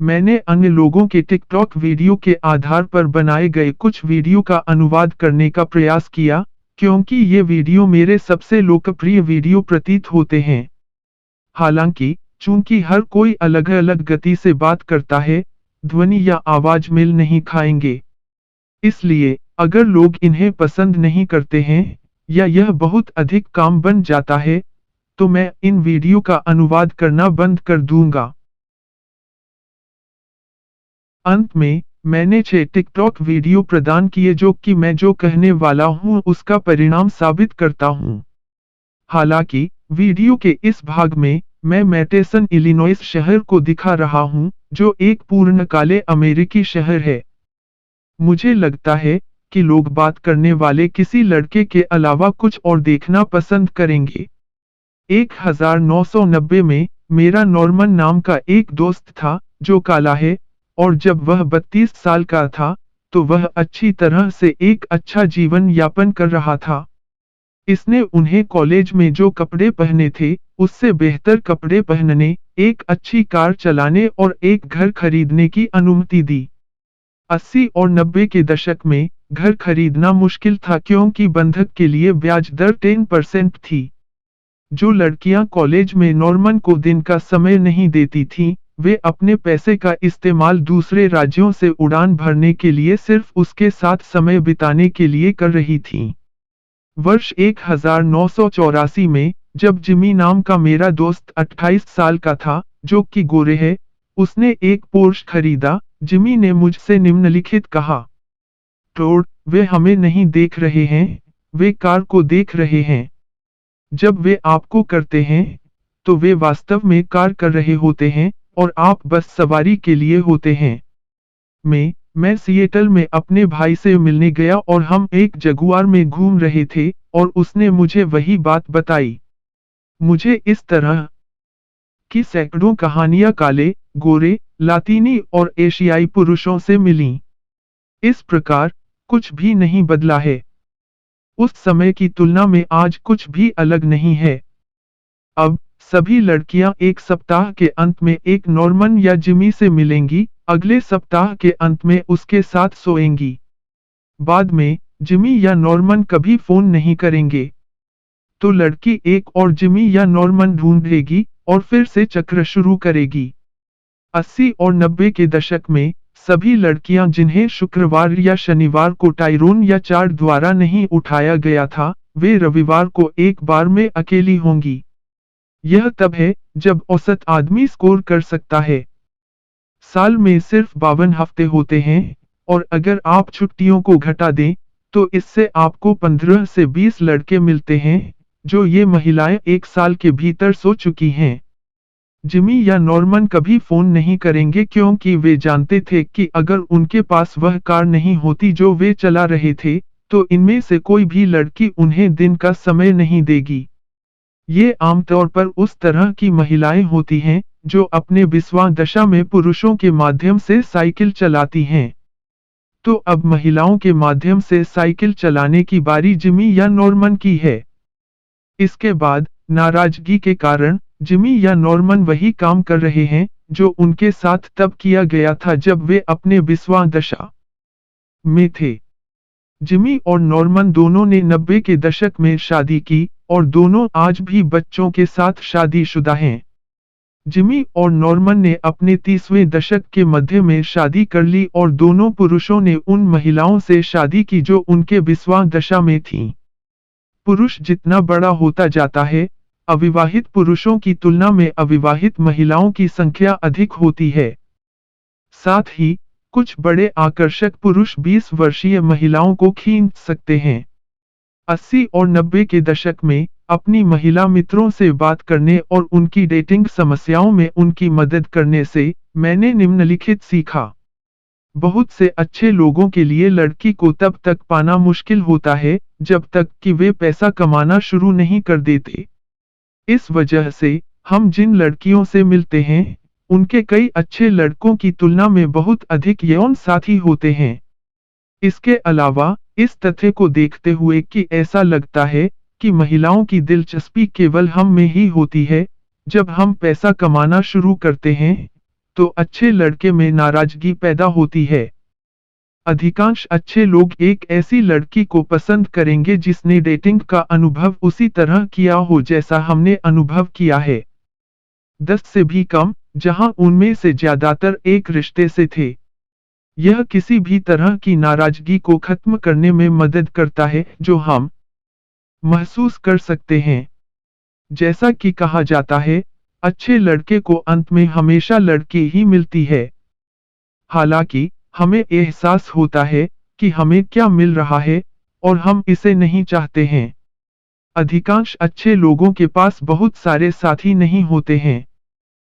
मैंने अन्य लोगों के टिकटॉक वीडियो के आधार पर बनाए गए कुछ वीडियो का अनुवाद करने का प्रयास किया, क्योंकि ये वीडियो मेरे सबसे लोकप्रिय वीडियो प्रतीत होते हैं। हालांकि, चूंकि हर कोई अलग-अलग गति से बात करता है, ध्वनि या आवाज मेल नहीं खाएंगे। इसलिए, अगर लोग इन्हें पसंद नहीं करते हैं, या यह बहुत अधिक काम बन जाता है, तो मैं इन वीडियो का अनुवाद करना बंद कर दूंगा। अंत में, मैंने 6 टिकटॉक वीडियो प्रदान किए जो कि मैं जो कहने वाला हूं उसका परिणाम साबित करता हूं। हालांकि, वीडियो के इस भाग में, मैं मैटेसन इलिनॉइस शहर को दिखा रहा हूं, जो एक पूर्णकाले अमेरिकी शहर है। मुझे लगता है कि लोग बात करने वाले किसी लड़के के अलावा कुछ और देखना पसंद करेंगे। 1990 में, मेरा नॉर्मन नाम का एक दोस्त था, जो काला है, और जब वह 32 साल का था, तो वह अच्छी तरह से एक अच्छा जीवन यापन कर रहा था। इसने उन्हें कॉलेज में जो कपड़े पहने थे, उससे बेहतर कपड़े पहनने, एक अच्छी कार चलाने और एक घर खरीदने की अनुमति दी। 80 और 90 के दशक में, घर खरीदना मुश्किल था क्योंकि बंधक के लिए ब्याज दर 10% थी। जो लड़कियां कॉलेज में नॉर्मन को दिन का समय नहीं देती थीं, वे अपने पैसे का इस्तेमाल दूसरे राज्यों से उड़ान भरने के लिए सिर्फ उसके साथ समय बिताने के लिए कर रही थीं। वर्ष 1984 में, जब जिमी नाम का मेरा दोस्त 28 साल का था, जो कि गोरे है, उसने एक पोर्श खरीदा। जिमी ने मुझसे निम्नलिखित कहा, टोड, वे हमें नहीं देख रहे हैं, वे कार को देख रहे हैं। जब वे आपको करते हैं, तो वे वास्तव में कार कर रहे होते हैं, और आप बस सवारी के लिए होते हैं। मैं सिएटल में अपने भाई से मिलने गया और हम एक जगुआर में घूम रहे थे, और उसने मुझे वही बात बताई। मुझे इस तरह की सैकड़ों कहानियां काले, गोरे, लातीनी और एशियाई पुरुषों से मिलीं। इस प्रकार, कुछ भी नहीं बदला है। उस समय की तुलना में आज कुछ भी अलग नहीं है। अब, सभी लड़कियां एक सप्ताह के अंत में एक नॉर्मन या जिमी से मिलेंगी, अगले सप्ताह के अंत में उसके साथ सोएंगी। बाद में, जिमी या नॉर्मन कभी फोन नहीं करेंगे। तो लड़की एक और जिमी या नॉर्मन ढूंढेगी, और फिर से चक्र शुरू करेगी। 80 और 90 के दशक में, सभी लड़कियां जिन्हें शुक्रवार या शनिवार को टाइरोन या चार्ट द्वारा नहीं उठाया गया था, वे रविवार को एक बार में अकेली होंगी। यह तब है, जब औसत आदमी स्कोर कर सकता है। साल में सिर्फ 52 हफ्ते होते हैं, और अगर आप छुट्टियों को घटा दें, तो इससे आपको 15 से 20 लड़के मिलते हैं, जो ये महिलाएं एक साल के भीतर सो चुकी हैं। जिमी या नॉर्मन कभी फोन नहीं करेंगे क्योंकि वे जानते थे कि अगर उनके पास वह कार नहीं होती जो वे चला रहे थे, तो इनमें से कोई भी लड़की उन्हें दिन का समय नहीं देगी। ये आमतौर पर उस तरह की महिलाएं होती हैं, जो अपने विश्वास दशा में पुरुषों के माध्यम से साइकिल चलाती हैं। तो अब महिलाओं के माध्यम से साइकिल चलाने की बारी जिमी या नॉर्मन की है। इसके बाद, नाराजगी के कारण, जिमी या नॉर्मन वही काम कर रहे हैं, जो उनके साथ तब किया गया था जब वे अपने विश्वास दशा में थे। जिमी और नॉर्मन दोनों ने 90 के दशक में शादी की, और दोनों आज भी बच्चों के साथ शादीशुदा हैं। जिमी और नॉर्मन ने अपने 30वें दशक के मध्य में शादी कर ली और दोनों पुरुषों ने उन महिलाओं से शादी की जो उनके विश्वास दशा में थीं। पुरुष जितना बड़ा होता जाता है, अविवाहित पुरुषों की तुलना में अविवाहित महिलाओं की संख्या अधिक होती है। साथ ही, कुछ बड़े आकर्षक पुरुष 20 वर्षीय महिलाओं को खींच सकते हैं। 80 और 90 के दशक में, अपनी महिला मित्रों से बात करने और उनकी डेटिंग समस्याओं में उनकी मदद करने से, मैंने निम्नलिखित सीखा। बहुत से अच्छे लोगों के लिए लड़की को तब तक पाना मुश्किल होता है, जब तक कि वे पैसा कमाना शुरू नहीं कर देते। इस वजह से, हम जिन लड़कियों से मिलते हैं, उनके कई अच्छे लड़कों की तुलना में बहुत अधिक यौन साथी होते हैं। इसके अलावा, इस तथ्य को देखते हुए कि ऐसा लगता है कि महिलाओं की दिलचस्पी केवल हम में ही होती है, जब हम पैसा कमाना शुरू करते हैं, तो अच्छे लड़के में नाराजगी पैदा होती है। अधिकांश अच्छे लोग एक ऐसी लड़की को पसंद करेंगे जिसने डेटिंग का अनुभव उसी तरह किया हो जैसा हमने अनुभव किया है। 10 से भी कम, जहां उनमें से ज्यादातर एक रिश्ते से थे। यह किसी भी तरह की नाराजगी को खत्म करने में मदद करता है जो हम महसूस कर सकते हैं। जैसा कि कहा जाता है, अच्छे लड़के को अंत में हमेशा लड़की ही मिलती है। हालांकि, हमें एहसास होता है कि हमें क्या मिल रहा है और हम इसे नहीं चाहते हैं। अधिकांश अच्छे लोगों के पास बहुत सारे साथी नहीं होते हैं।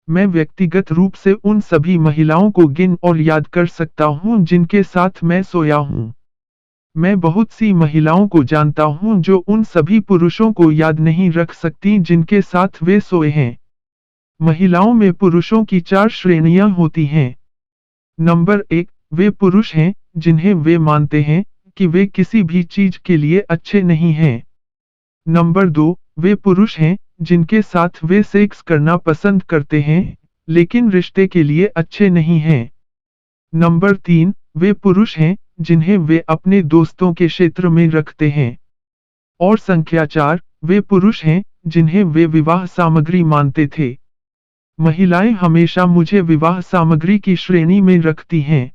मैं व्यक्तिगत रूप से उन सभी महिलाओं को गिन और याद कर सकता हूं जिनके साथ मैं सोया हूं। मैं बहुत सी महिलाओं को जानता हूं जो उन सभी पुरुषों को याद नहीं रख सकती जिनके साथ वे सोए हैं। महिलाओं में पुरुषों की 4 श्रेणियां होती हैं। नंबर 1, वे पुरुष हैं जिन्हें वे मानते हैं कि वे किसी भी चीज के लिए अच्छे नहीं हैं। नंबर 2, वे पुरुष हैं जिनके साथ वे सेक्स करना पसंद करते हैं, लेकिन रिश्ते के लिए अच्छे नहीं हैं। नंबर 3, वे पुरुष हैं जिन्हें वे अपने दोस्तों के क्षेत्र में रखते हैं। और संख्या 4, वे पुरुष हैं जिन्हें वे विवाह सामग्री मानते थे। महिलाएं हमेशा मुझे विवाह सामग्री की श्रेणी में रखती हैं।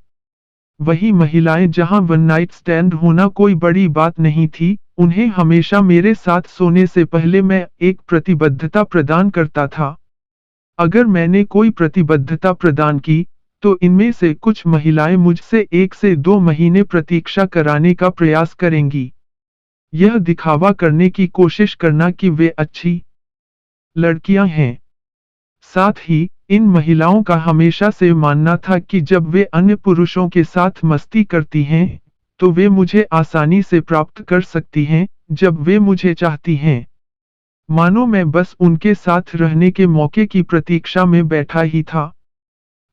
वही महिलाएं जहां वन नाइट स्टैंड होना कोई बड़ी बात नहीं थी, उन्हें हमेशा मेरे साथ सोने से पहले मैं एक प्रतिबद्धता प्रदान करता था। अगर मैंने कोई प्रतिबद्धता प्रदान की, तो इनमें से कुछ महिलाएं मुझसे 1 से 2 महीने प्रतीक्षा कराने का प्रयास करेंगी। यह दिखावा करने की कोशिश करना कि वे अच्छी लड़कियां हैं। साथ ही, इन महिलाओं का हमेशा से मानना था कि जब वे अन्य पुरुषों के साथ मस्ती करती हैं, तो वे मुझे आसानी से प्राप्त कर सकती हैं, जब वे मुझे चाहती हैं। मानो मैं बस उनके साथ रहने के मौके की प्रतीक्षा में बैठा ही था।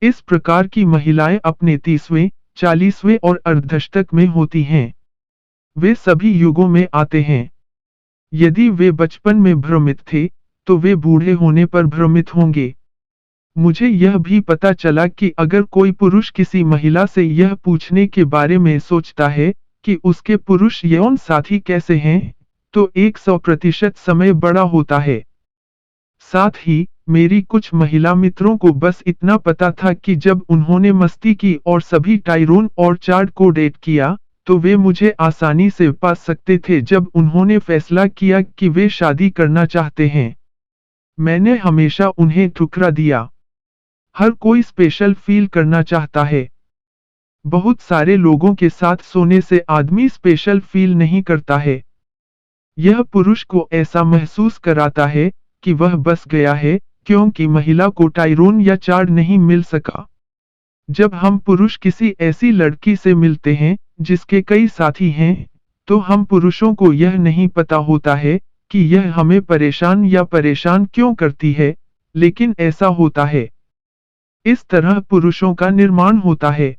इस प्रकार की महिलाएं अपने 30वें, 40वें और अर्धदशक में होती हैं। वे सभी युगों में आते हैं। यदि वे बचपन में भ्रमित थे, तो वे बूढ़े होने पर भ्रमित होंगे। मुझे यह भी पता चला कि अगर कोई पुरुष किसी महिला से यह पूछने के बारे में सोचता है कि उसके पुरुष यौन साथी कैसे हैं, तो 100% समय बड़ा होता है। साथ ही, मेरी कुछ महिला मित्रों को बस इतना पता था कि जब उन्होंने मस्ती की और सभी टाइरोन और चार्ड को डेट किया, तो वे मुझे आसानी से पा सकते थे जब उन्होंने फैसला किया कि वे शादी करना चाहते हैं। मैंने हमेशा उन्हें ठुकरा दिया। हर कोई स्पेशल फील करना चाहता है। बहुत सारे लोगों के साथ सोने से आदमी स्पेशल फील नहीं करता है। यह पुरुष को ऐसा महसूस कराता है कि वह बस गया है, क्योंकि महिला को टाइरोन या चार्ड नहीं मिल सका। जब हम पुरुष किसी ऐसी लड़की से मिलते हैं जिसके कई साथी हैं, तो हम पुरुषों को यह नहीं पता होता है कि यह हमें परेशान या परेशान क्यों करती है, लेकिन ऐसा होता है। इस तरह पुरुषों का निर्माण होता है।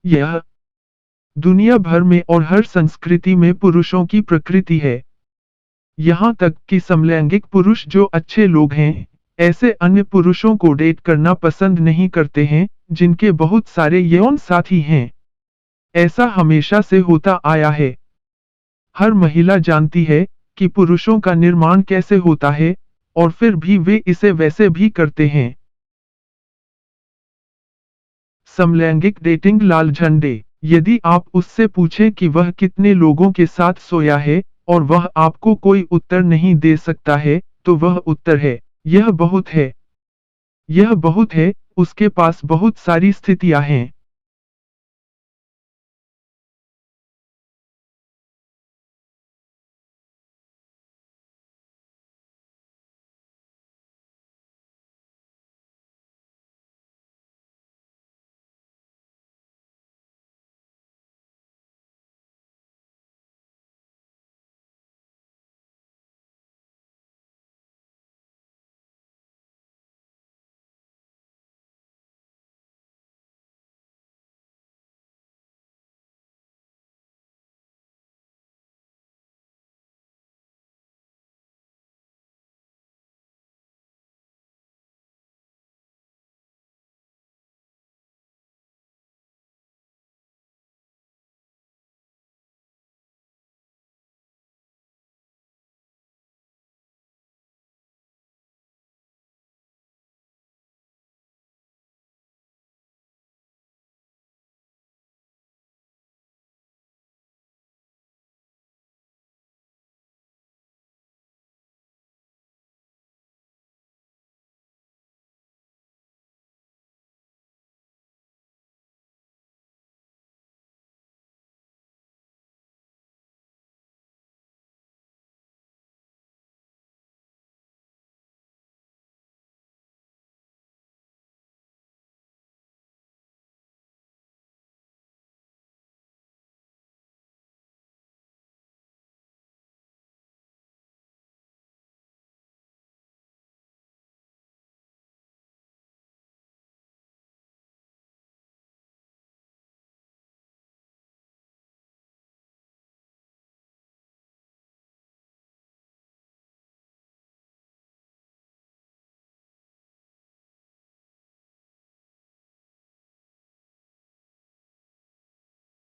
यह दुनिया भर में और हर संस्कृति में पुरुषों की प्रकृति है। यहाँ तक कि समलैंगिक पुरुष जो अच्छे लोग हैं, ऐसे अन्य पुरुषों को डेट करना पसंद नहीं करते हैं, जिनके बहुत सारे यौन साथी हैं। ऐसा हमेशा से होता आया है। हर महिला जानती है कि पुरुषों का निर्माण कैसे होता है, और फिर भी वे इसे वैसे भी करते हैं। समलैंगिक डेटिंग लाल झंडे। यदि आप उससे पूछें कि वह कितने लोगों के साथ सोया है, और वह आपको कोई उत्तर नहीं दे सकता है, तो वह उत्तर है, यह बहुत है। यह बहुत है, उसके पास बहुत सारी स्थितियां हैं।